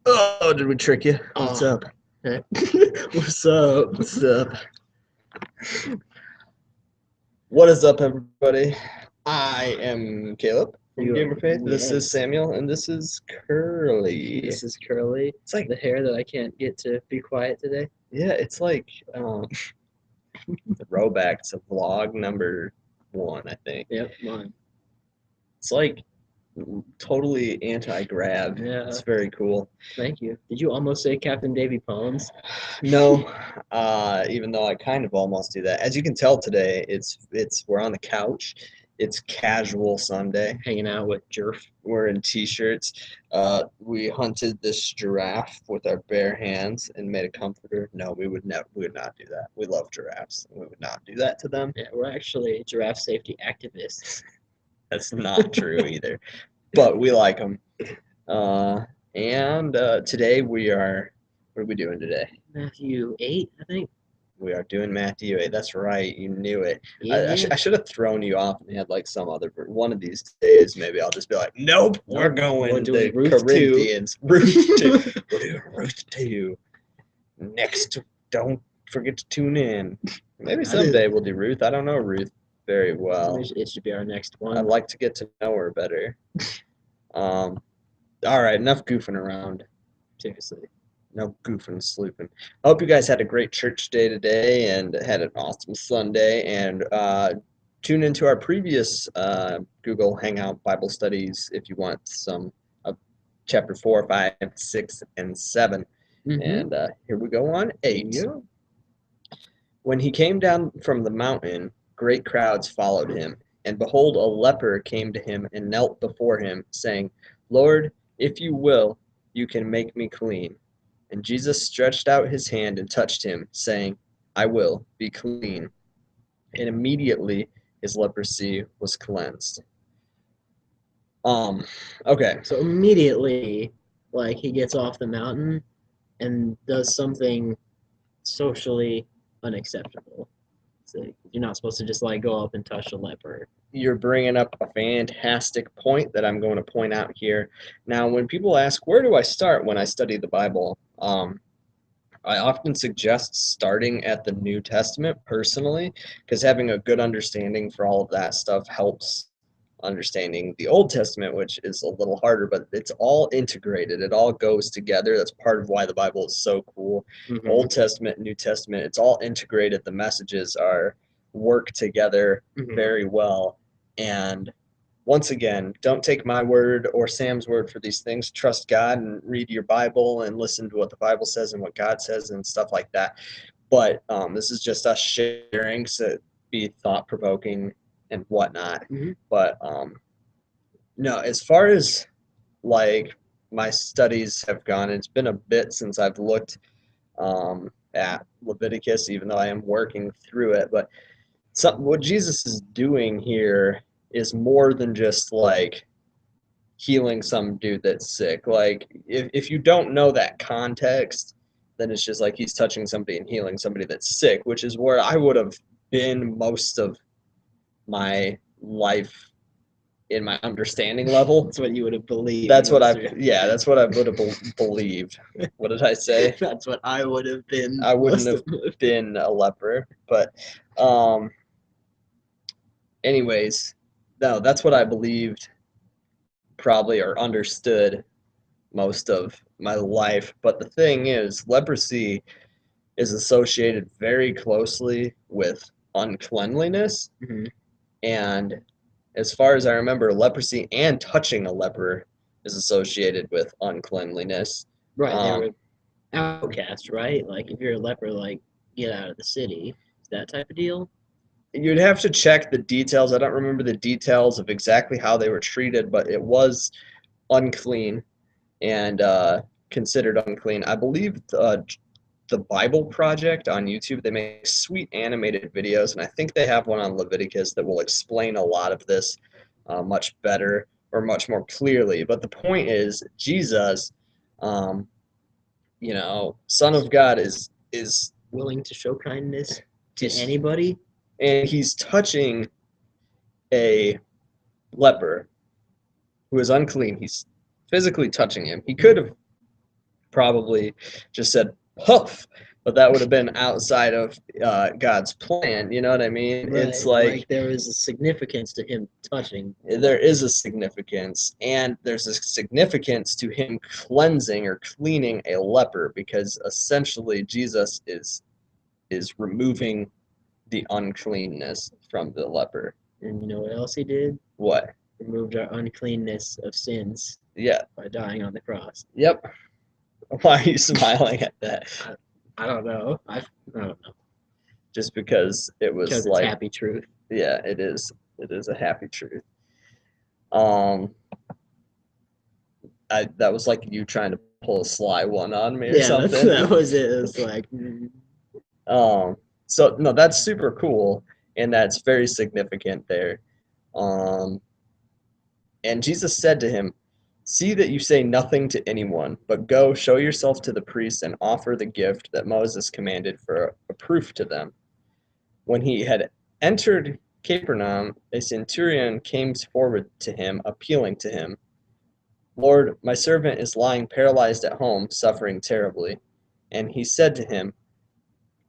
Oh, did we trick you? What's Oh. up? What's up? What's up? What is up, everybody? I am Caleb from You Gamer are, Faith. This is yes. Samuel, and this is Curly. This is Curly. It's like, The hair that I can't get to be quiet today. yeah, it's like throwback to vlog number 1, I think. Yep, mine. It's like totally anti-grab. Yeah. It's very cool. Thank you. Did you almost say Captain Davy Poems? No, even though I kind of almost do that. As you can tell today, it's we're on the couch. It's casual Sunday. Hanging out with Jerf. We're in t-shirts. We hunted this giraffe with our bare hands and made a comforter. No, we would not do that. We love giraffes. We would not do that to them. Yeah, we're actually giraffe safety activists. That's not true either. But we like them. And today what are we doing today? Matthew 8, I think. We are doing Matthew 8. That's right. You knew it. Yeah. I should have thrown you off and had like some other. One of these days, maybe I'll just be like, nope, we're going doing the Ruth 2. Corinthians. Ruth 2. We're doing Ruth 2. Next, don't forget to tune in. Maybe someday we'll do Ruth. I don't know Ruth very well. It should be our next one. I'd like to get to know her better. All right, enough goofing around. Seriously. No goofing and slooping. I hope you guys had a great church day today and had an awesome Sunday. And tune into our previous Google Hangout Bible studies if you want some of chapter 4, 5, 6, and 7. And here we go on 8. Yeah. When he came down from the mountain, great crowds followed him. And behold, a leper came to him and knelt before him, saying, Lord, if you will, you can make me clean. And Jesus stretched out his hand and touched him, saying, I will, be clean. And immediately his leprosy was cleansed. Okay. So immediately, like, he gets off the mountain and does something socially unacceptable. So you're not supposed to just, like, go up and touch a leper. You're bringing up a fantastic point that I'm going to point out here. Now, when people ask, where do I start when I study the Bible? I often suggest starting at the New Testament personally, because having a good understanding for all of that stuff helps understanding the Old Testament, which is a little harder, but it's all integrated. It all goes together. That's part of why the Bible is so cool. Old Testament, New Testament, it's all integrated. The messages are work together very well. And once again, don't take my word or Sam's word for these things. Trust God and read your Bible and listen to what the Bible says and what God says and stuff like that. But this is just us sharing, so be thought-provoking and whatnot. But no, as far as like my studies have gone, it's been a bit since I've looked at Leviticus, even though I am working through it. But what Jesus is doing here is more than just like healing some dude that's sick. Like if you don't know that context, then it's just like he's touching somebody and healing somebody that's sick, which is where I would have been most of my life in my understanding level. That's what you would have believed. That's what I would have believed. What did I say? That's what I would have been. I wouldn't have been a leper, but anyways, no, that's what I believed probably or understood most of my life. But the thing is, leprosy is associated very closely with uncleanliness. And as far as I remember, leprosy and touching a leper is associated with uncleanliness. Right, they were outcast, right? Like if you're a leper, like get out of the city. Is that type of deal? You'd have to check the details. I don't remember the details of exactly how they were treated, but it was unclean and considered unclean. I believe the Bible Project on YouTube, they make sweet animated videos, and I think they have one on Leviticus that will explain a lot of this much better or much more clearly. But the point is, Jesus, Son of God, is willing to show kindness to anybody, and he's touching a leper who is unclean. He's physically touching him. He could have probably just said poof, but that would have been outside of God's plan. You know what I mean? It's Right. like Like there was a significance to him touching the there leper. is a significance, and there's a significance to him cleansing or cleaning a leper, because essentially Jesus is removing the uncleanness from the leper. And you know what else he did? What? Removed our uncleanness of sins Yeah. by dying on the cross. Yep. Why are you smiling at that? I don't know. I don't know. Just because it was Because it's like, happy truth. yeah, it is. It is a happy truth. Um, that was like you trying to pull a sly one on me or Yeah, something. that was it. It was like, Um, so no, that's super cool, and that's very significant there. Um, and Jesus said to him, "See that you say nothing to anyone, but go show yourself to the priest and offer the gift that Moses commanded for a proof to them." When he had entered Capernaum, a centurion came forward to him, appealing to him, "Lord, my servant is lying paralyzed at home, suffering terribly." And he said to him,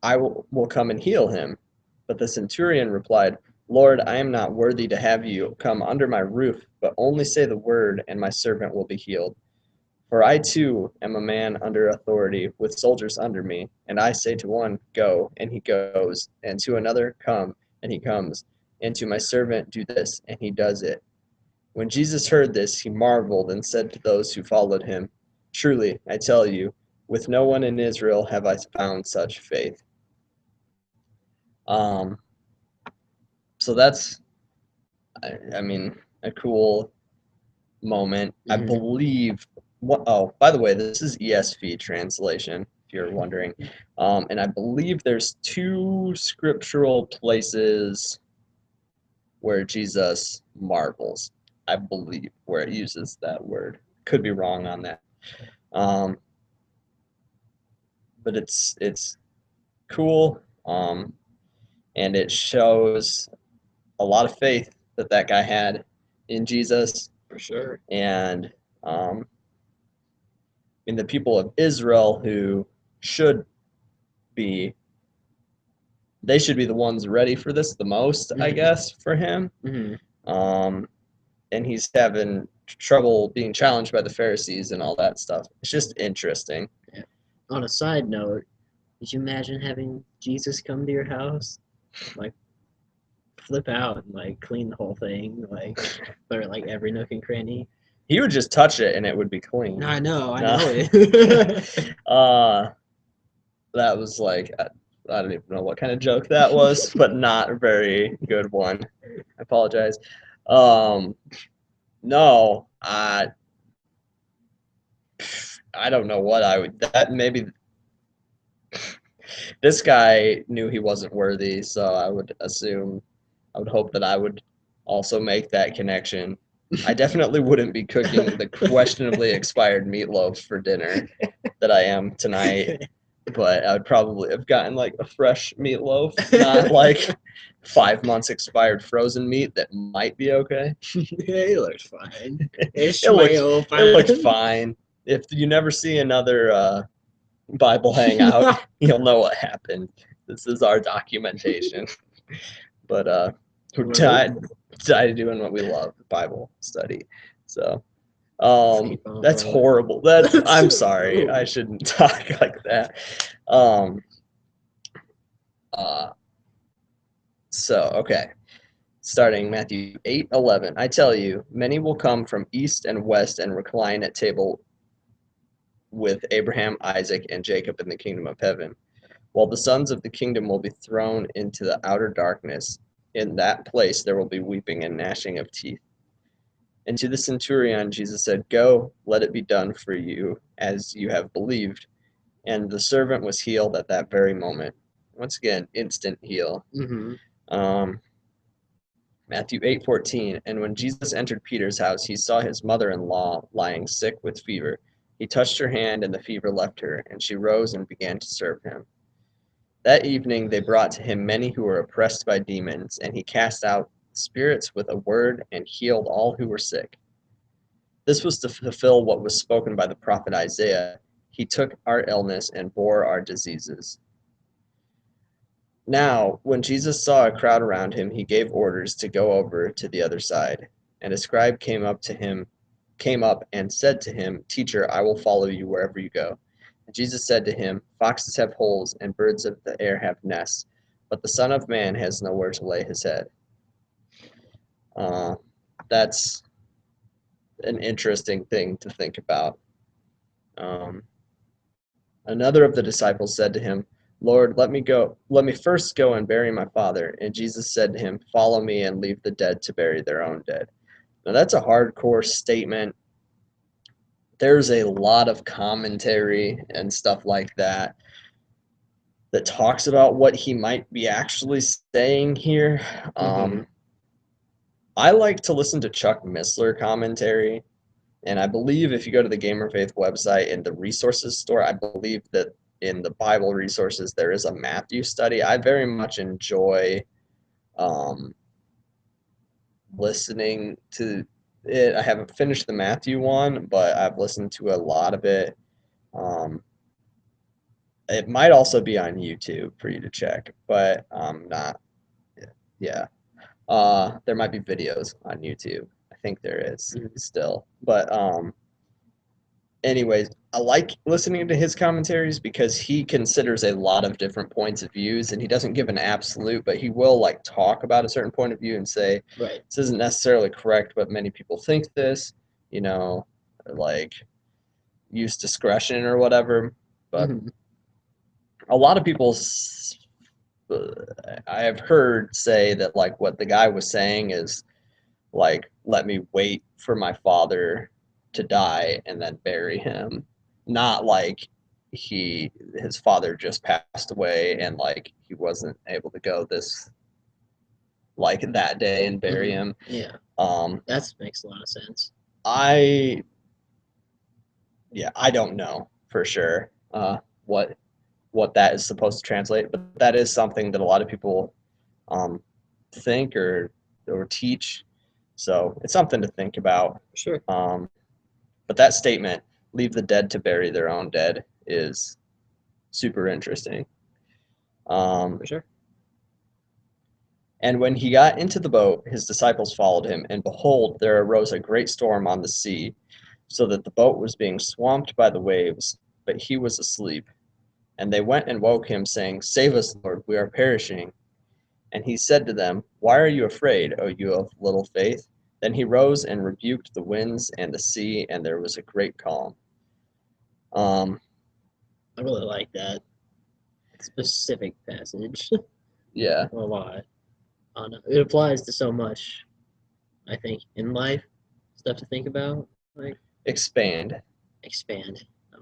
"I will come and heal him." But the centurion replied, "Lord, I am not worthy to have you come under my roof, but only say the word, and my servant will be healed. For I too am a man under authority, with soldiers under me, and I say to one, 'Go,' and he goes, and to another, 'Come,' and he comes, and to my servant, 'Do this,' and he does it." When Jesus heard this, he marveled and said to those who followed him, "Truly, I tell you, with no one in Israel have I found such faith." Um, so that's, I mean, a cool moment. I mhm. believe. Oh, by the way, this is ESV translation, if you're wondering. And I believe there's two scriptural places where Jesus marvels. I believe where it uses that word. Could be wrong on that. Um, but it's cool. And it shows a lot of faith that that guy had in Jesus, For sure. and in the people of Israel, who should be, they should be the ones ready for this the most, I Mhm. guess, for him. Mhm. Um, and he's having trouble being challenged by the Pharisees and all that stuff. It's just interesting. Yeah. On a side note, could you imagine having Jesus come to your house? Like, flip out and like clean the whole thing, like, or like every nook and cranny. He would just touch it and it would be clean. No, I No. know it. uh, that was like, I don't even know what kind of joke that was, but not a very good one. I apologize. Um, no, I don't know what I would. That maybe this guy knew he wasn't worthy, so I would assume, I would hope that I would also make that connection. I definitely wouldn't be cooking the questionably expired meatloaf for dinner that I am tonight, but I would probably have gotten like a fresh meatloaf, not like 5 months expired frozen meat that might be okay. It looks fine. It looked Ishmael it looked fine. fine. If you never see another Bible hangout, you'll know what happened. This is our documentation. But who died doing what we love, Bible study. So that's horrible. That's I'm sorry. I shouldn't talk like that. Um uh so okay. Starting Matthew 8:11. I tell you, many will come from east and west and recline at table with Abraham, Isaac, and Jacob in the kingdom of heaven, while the sons of the kingdom will be thrown into the outer darkness. In that place there will be weeping and gnashing of teeth. And to the centurion Jesus said, "Go, let it be done for you as you have believed." And the servant was healed at that very moment. Once again, instant heal. Mm-hmm. Um, Matthew 8:14. And when Jesus entered Peter's house, he saw his mother-in-law lying sick with fever. He touched her hand, and the fever left her, and she rose and began to serve him. That evening they brought to him many who were oppressed by demons, and he cast out spirits with a word and healed all who were sick. This was to fulfill what was spoken by the prophet Isaiah. He took our illness and bore our diseases. Now, when Jesus saw a crowd around him, he gave orders to go over to the other side. And a scribe came up and said to him, Teacher, I will follow you wherever you go. And Jesus said to him, Foxes have holes and birds of the air have nests, but the Son of Man has nowhere to lay his head. That's an interesting thing to think about. Um, Another of the disciples said to him, Lord, let me first go and bury my father. And Jesus said to him, Follow me and leave the dead to bury their own dead. Now that's a hardcore statement. There's a lot of commentary and stuff like that that talks about what he might be actually saying here. I like to listen to Chuck Missler commentary. And I believe if you go to the Gamer Faith website in the resources store, I believe that in the Bible resources there is a Matthew study. I very much enjoy listening to it. I haven't finished the Matthew one, but I've listened to a lot of it. It might also be on YouTube for you to check, but not. Yeah. There might be videos on YouTube. I think there is still, but anyways, I like listening to his commentaries because he considers a lot of different points of views, and he doesn't give an absolute, but he will like talk about a certain point of view and say, Right. this isn't necessarily correct, but many people think this, like use discretion or whatever. But a lot of people I have heard say that like what the guy was saying is like, let me wait for my father to die and then bury him, not like his father just passed away and like he wasn't able to go this like that day and bury him. Yeah. That makes a lot of sense. I don't know for sure what that is supposed to translate, but that is something that a lot of people think or teach. So it's something to think about. Sure. But that statement, leave the dead to bury their own dead, is super interesting. For sure. And when he got into the boat, his disciples followed him, and behold, there arose a great storm on the sea, so that the boat was being swamped by the waves, but he was asleep. And they went and woke him, saying, Save us, Lord, we are perishing. And he said to them, Why are you afraid, O you of little faith? Then he rose and rebuked the winds and the sea, and there was a great calm. I really like that specific passage. Yeah. A lot. It applies to so much, I think, in life. Stuff to think about. Like Expand. I'm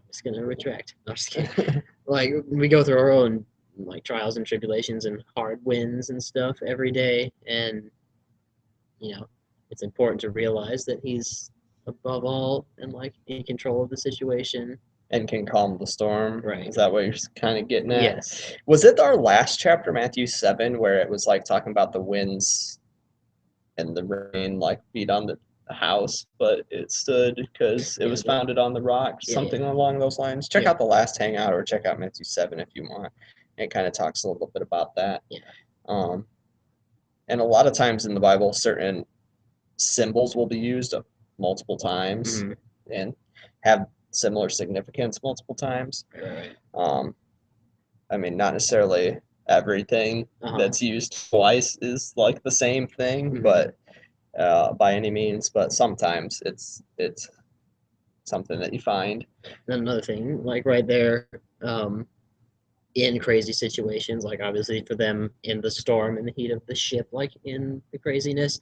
just gonna retract. I'm just kidding. Like we go through our own like trials and tribulations and hard wins and stuff every day, and it's important to realize that he's above all and like in control of the situation. And can calm the storm. Right. Is that what you're kind of getting at? Yes. Was it our last chapter, Matthew 7, where it was like talking about the winds and the rain like beat on the house, but it stood because it was founded on the rock, something along those lines? Check out the last Hangout or check out Matthew 7 if you want. It kind of talks a little bit about that. Yeah. And a lot of times in the Bible, certain symbols will be used multiple times and have similar significance multiple times. Right. I mean, not necessarily everything that's used twice is like the same thing, but by any means. But sometimes it's something that you find. And another thing, like right there, in crazy situations, like obviously for them in the storm, in the heat of the ship, like in the craziness,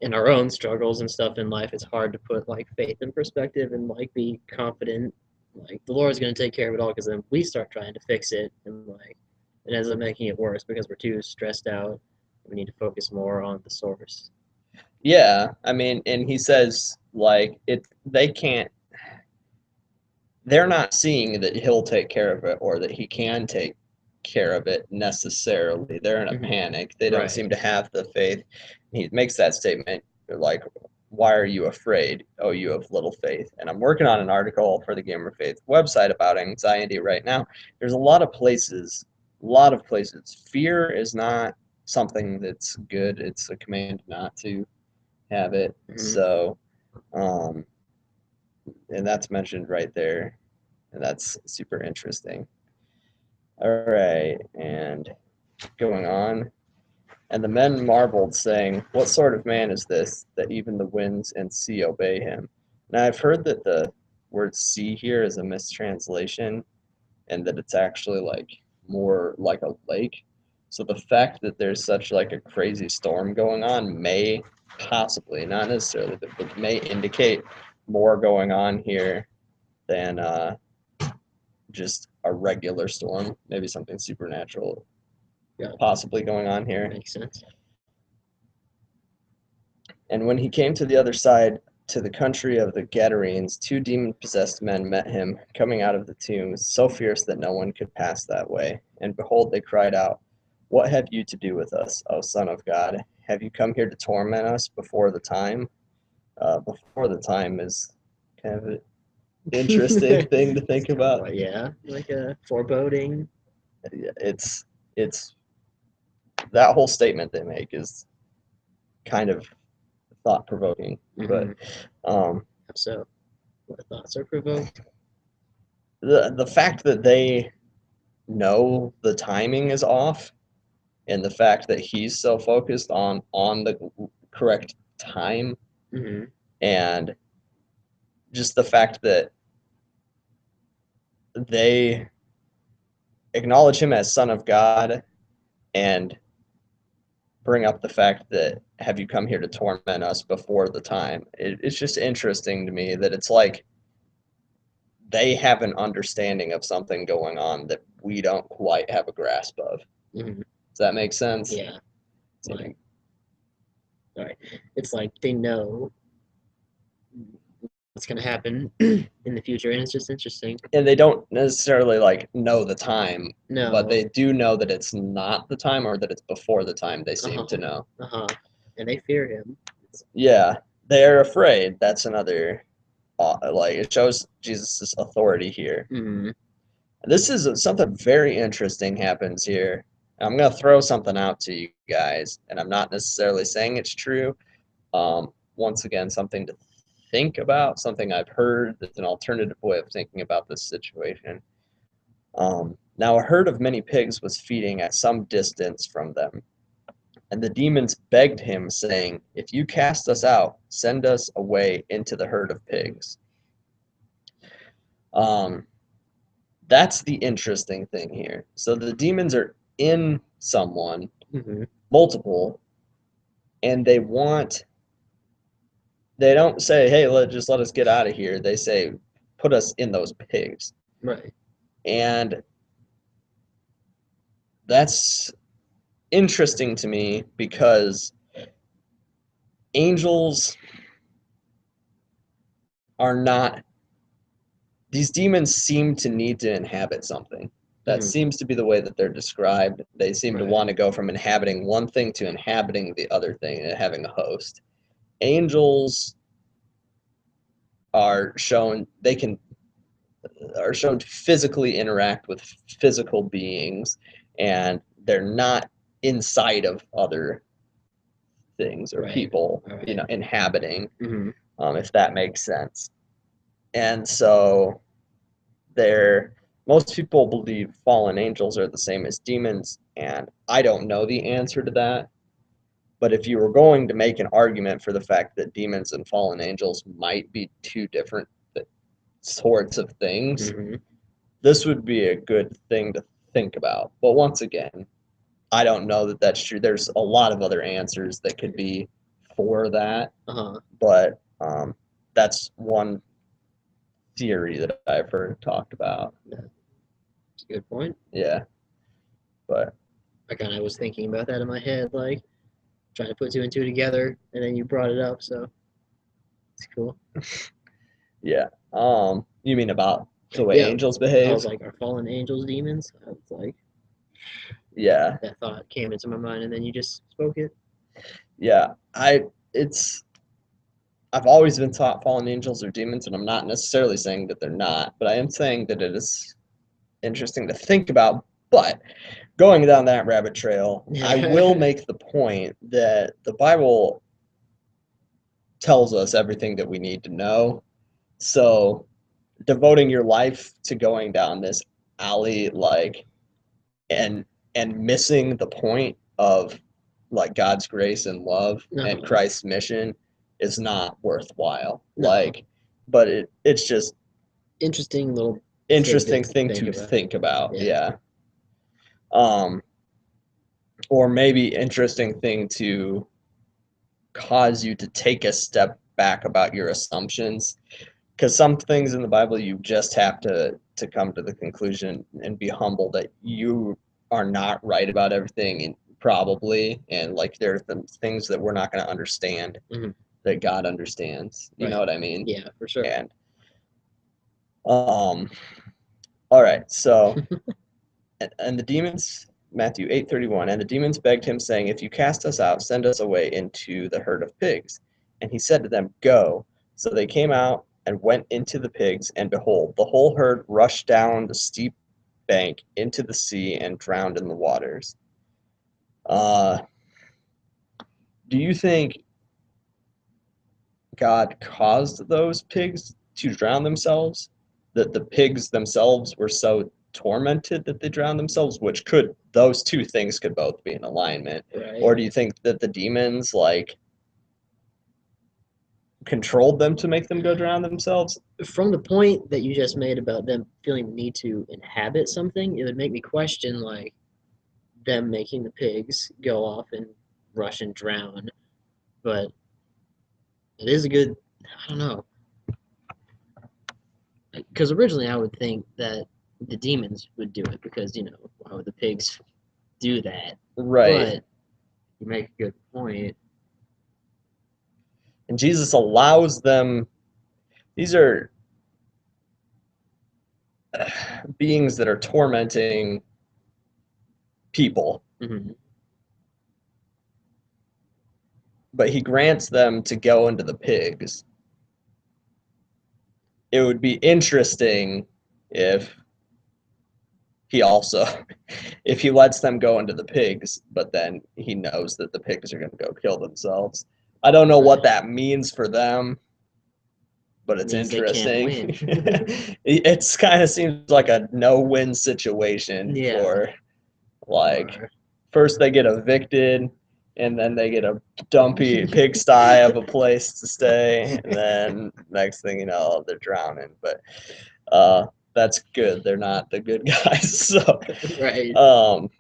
in our own struggles and stuff in life, it's hard to put like faith in perspective and like be confident like the Lord's going to take care of it all, because then we start trying to fix it and like it ends up making it worse because we're too stressed out. We need to focus more on the source. Yeah, I mean, and he says like they're not seeing that he'll take care of it or that he can take care of it necessarily. They're in a panic. They don't seem to have the faith. He makes that statement like, why are you afraid, oh, you have little faith? And I'm working on an article for the Gamer Faith website about anxiety right now. There's a lot of places, Fear is not something that's good. It's a command not to have it. Mhm. So, um, and that's mentioned right there, and that's super interesting. All right, and going on. And the men marveled, saying, what sort of man is this, that even the winds and sea obey him? Now, I've heard that the word sea here is a mistranslation, and that it's actually like more like a lake. So the fact that there's such like a crazy storm going on may possibly, not necessarily, but may indicate more going on here than just a regular storm. Maybe something supernatural Yeah, possibly going on here. makes sense. And when he came to the other side, to the country of the Gadarenes, two demon-possessed men met him, coming out of the tombs, so fierce that no one could pass that way. And behold, they cried out, what have you to do with us, O Son of God? Have you come here to torment us before the time? Before the time is kind of an interesting thing to think about. Yeah, like a foreboding. It's that whole statement they make is kind of thought-provoking, but um, So, what thoughts are provoked? the fact that they know the timing is off, and the fact that he's so focused on the correct time, Mm-hmm. and just the fact that they acknowledge him as Son of God and bring up the fact that have you come here to torment us before the time. It's just interesting to me that it's like they have an understanding of something going on that we don't quite have a grasp of. Mm-hmm. Does that make sense? Yeah, it's like, sorry, it's like they know what's gonna happen in the future, and it's just interesting. And they don't necessarily like know the time, but No, they do know that it's not the time or that it's before the time. They seem uh-huh, to know. uh-huh, and they fear him. Yeah, they're afraid. That's another like it shows Jesus' authority here. Mm-hmm. This is something very interesting happens here. I'm gonna throw something out to you guys, and I'm not necessarily saying it's true. Once again, something to think about, something I've heard that's an alternative way of thinking about this situation. Now a herd of many pigs was feeding at some distance from them, and the demons begged him, saying, if you cast us out, send us away into the herd of pigs. Um, that's the interesting thing here. So the demons are in someone, Mm-hmm. multiple, and they don't say, hey, just let us get out of here. They say, put us in those pigs. Right. And that's interesting to me because angels are not, these demons seem to need to inhabit something. That Mm-hmm. seems to be the way that they're described. They seem to Right. want to go from inhabiting one thing to inhabiting the other thing and having a host. Angels are shown, are shown to physically interact with physical beings, and they're not inside of other things or Right. people, Right. inhabiting, Mm-hmm. if that makes sense. And so they're most people believe fallen angels are the same as demons, and I don't know the answer to that. But if you were going to make an argument for the fact that demons and fallen angels might be two different sorts of things, Mm-hmm. this would be a good thing to think about. But once again, I don't know that that's true. There's a lot of other answers that could be for that, Uh-huh. but that's one theory that I've heard talked about. That's a good point. Yeah, but I kind of was thinking about that in my head, like trying to put two and two together, and then you brought it up, so it's cool. yeah. You mean about the way Yeah, angels I was behave? like, are fallen angels demons? I was like, Yeah, that thought came into my mind, and then you just spoke it. yeah. It's I've always been taught fallen angels are demons, and I'm not necessarily saying that they're not, but I am saying that it is interesting to think about. But going down that rabbit trail, I will make the point that the Bible tells us everything that we need to know. So devoting your life to going down this alley, like, and missing the point of like God's grace and love and No, Christ's mission is not worthwhile. no. Like, but it's just Interesting little interesting tidbit to thing think to about. think about. Yeah. Yeah. Um, or maybe interesting thing to cause you to take a step back about your assumptions, because some things in the Bible you just have to come to the conclusion and be humble that you are not right about everything, and probably, and like there are things that we're not going to understand Hmm. that God understands. You know Right. what I mean? Yeah, for sure. And um, all right, so and the demons, Matthew 8:31, and the demons begged him, saying, "If you cast us out, send us away into the herd of pigs." And he said to them, "Go." So they came out and went into the pigs, and behold, the whole herd rushed down the steep bank into the sea and drowned in the waters. Uh, do you think God caused those pigs to drown themselves? That the pigs themselves were so tormented that they drowned themselves, which could, those two things could both be in alignment. Right. Or do you think that the demons like controlled them to make them go drown themselves? From the point that you just made about them feeling the need to inhabit something, it would make me question like them making the pigs go off and rush and drown. But it is a good, I don't know, because originally I would think that the demons would do it because why would the pigs do that? Right. But you make a good point. And Jesus allows them, these are beings that are tormenting people, Hmm. but he grants them to go into the pigs. It would be interesting if he also if he lets them go into the pigs, but then he knows that the pigs are going to go kill themselves. I don't know what Right. that means for them, but It it's means they can't interesting. win. It's kind of seems like a no-win situation Yeah. for, like, Or first they get evicted, and then they get a dumpy pigsty of a place to stay, and then next thing you know, they're drowning. But uh, that's good. They're not the good guys. So, right. um,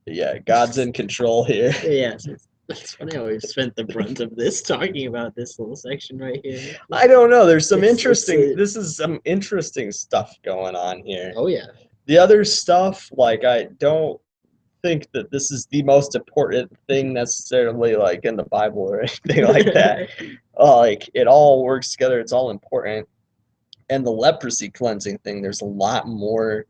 yeah, God's in control here. Yes, it's funny how we've spent the brunt of this talking about this little section right here. I don't know. There's some It's interesting. a This is some interesting stuff going on here. oh yeah. The other stuff, like, I don't think that this is the most important thing necessarily, like in the Bible or anything like that. Like, it all works together. It's all important. And the leprosy cleansing thing, there's a lot more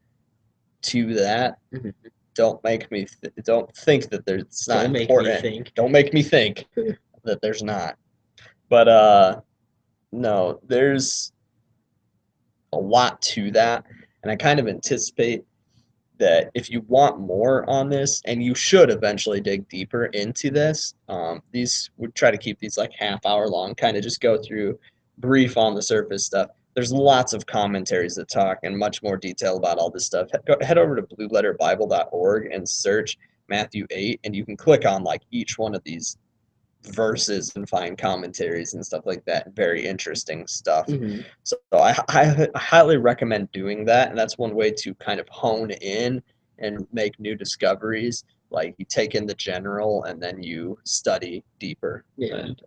to that. Mhm. Don't think that there's it's not Don't make me important. think. Don't make me think that there's not. But no, there's a lot to that, and I kind of anticipate that if you want more on this, and you should eventually dig deeper into this, these would try to keep these like half-hour long, kind of just go through brief on the surface stuff. There's lots of commentaries that talk in much more detail about all this stuff. Head over to blueletterbible.org and search Matthew 8, and you can click on like each one of these verses and find commentaries and stuff like that. Very interesting stuff. Hmm. So I highly recommend doing that, and that's one way to kind of hone in and make new discoveries. Like you take in the general, and then you study deeper, Yeah. and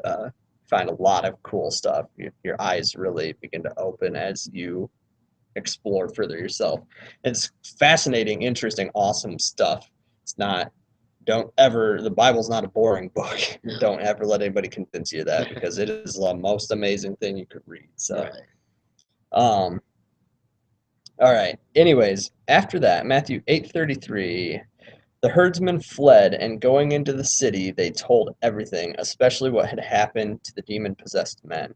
find a lot of cool stuff. Your eyes really begin to open as you explore further yourself. It's fascinating, interesting, awesome stuff. It's not don't ever, the Bible's not a boring book. No. Don't ever let anybody convince you of that, because it is the most amazing thing you could read. So Right. um all right, anyways, after that, Matthew 8:33, The herdsmen fled, and going into the city, they told everything, especially what had happened to the demon-possessed men.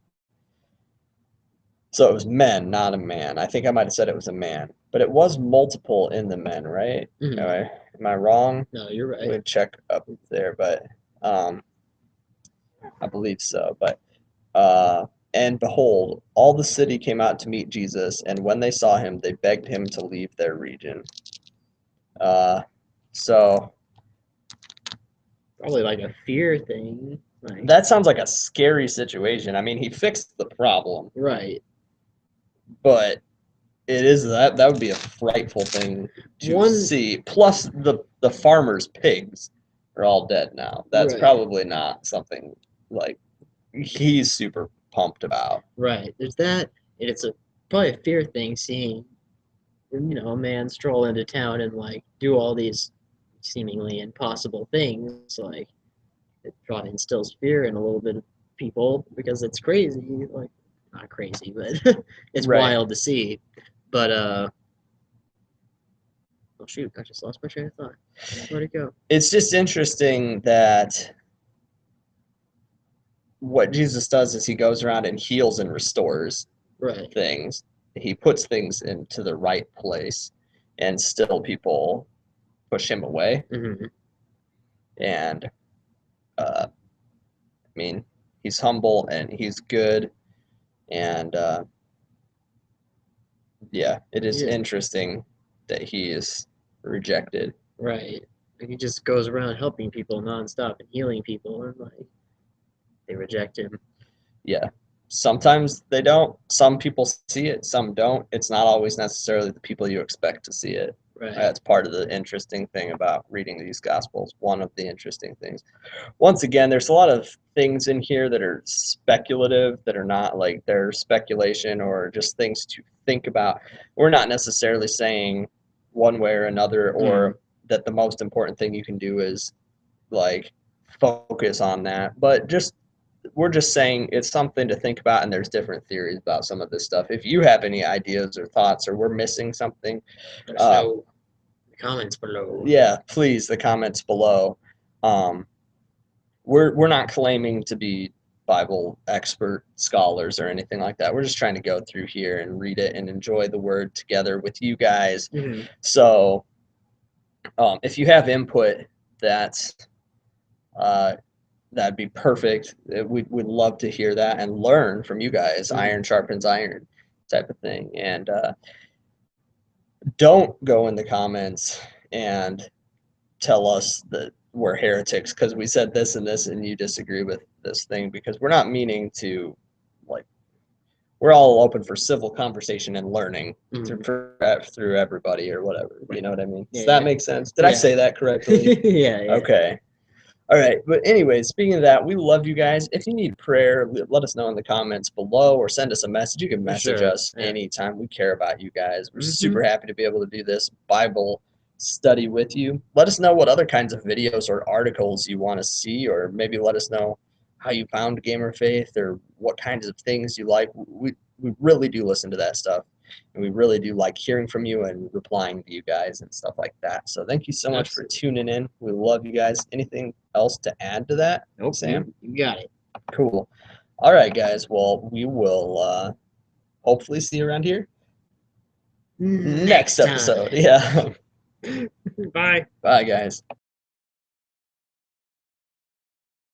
So it was men, not a man. I think I might have said it was a man, but it was multiple in the men, right? Mhm. Am I wrong? No, you're right. We'll check up there, but I believe so. But and behold, all the city came out to meet Jesus, and when they saw him, they begged him to leave their region. Uh, so Probably like a fear thing. Like, that sounds like a scary situation. I mean, he fixed the problem, right. but it is that would be a frightful thing to One, see. Plus, the farmers' pigs are all dead now. That's right, probably not something like he's super pumped about. right. There's that, and it's probably a fear thing seeing, a man stroll into town and like do all these seemingly impossible things. Like, it probably instills fear in a little bit of people because it's crazy. Like, not crazy, but it's Right. wild to see. But oh shoot, I just lost my train of thought. Where'd it go? It's just interesting that what Jesus does is he goes around and heals and restores Right. things. He puts things into the right place, and still people push him away. Hmm. And I mean, he's humble and he's good, and yeah, it is Yeah. interesting that he is rejected. Right. And he just goes around helping people nonstop and healing people, and like they reject him. Yeah. Sometimes they don't. Some people see it, some don't. It's not always necessarily the people you expect to see it. Right. That's part of the interesting thing about reading these gospels. One of the interesting things. Once again, there's a lot of things in here that are speculative, that are not like they're speculation or just things to think about. We're not necessarily saying one way or another, or that the most important thing you can do is like focus on that, but just we're just saying it's something to think about, and there's different theories about some of this stuff. If you have any ideas or thoughts, or we're missing something, Let us know in the comments below. yeah, please, the comments below. Um, we're not claiming to be Bible expert scholars or anything like that. We're just trying to go through here and read it and enjoy the word together with you guys. Mhm. So, if you have input, that's uh, that'd be perfect. We'd love to hear that and learn from you guys. Mhm. Iron sharpens iron type of thing. And don't go in the comments and tell us that we're heretics because we said this and this and you disagree with this thing, because we're not meaning to, like, we're all open for civil conversation and learning Mhm. through everybody or whatever. You know what I mean? Does Yeah, that yeah. make sense? Did I Yeah. say that correctly? Yeah, yeah. Okay. All right, but anyways, speaking of that, we love you guys. If you need prayer, let us know in the comments below or send us a message. You can For message sure. us Yeah. anytime. We care about you guys. We're Mhm. super happy to be able to do this Bible study with you. Let us know what other kinds of videos or articles you want to see, or maybe let us know how you found Gamer Faith or what kinds of things you like. We really do listen to that stuff. And we really do like hearing from you and replying to you guys and stuff like that. So thank you so much for Absolutely. tuning in. We love you guys. Anything else to add to that, Nope. Sam? You got it. Cool. All right, guys. Well, we will hopefully see you around here next Next episode. time. Yeah. Bye. Bye, guys.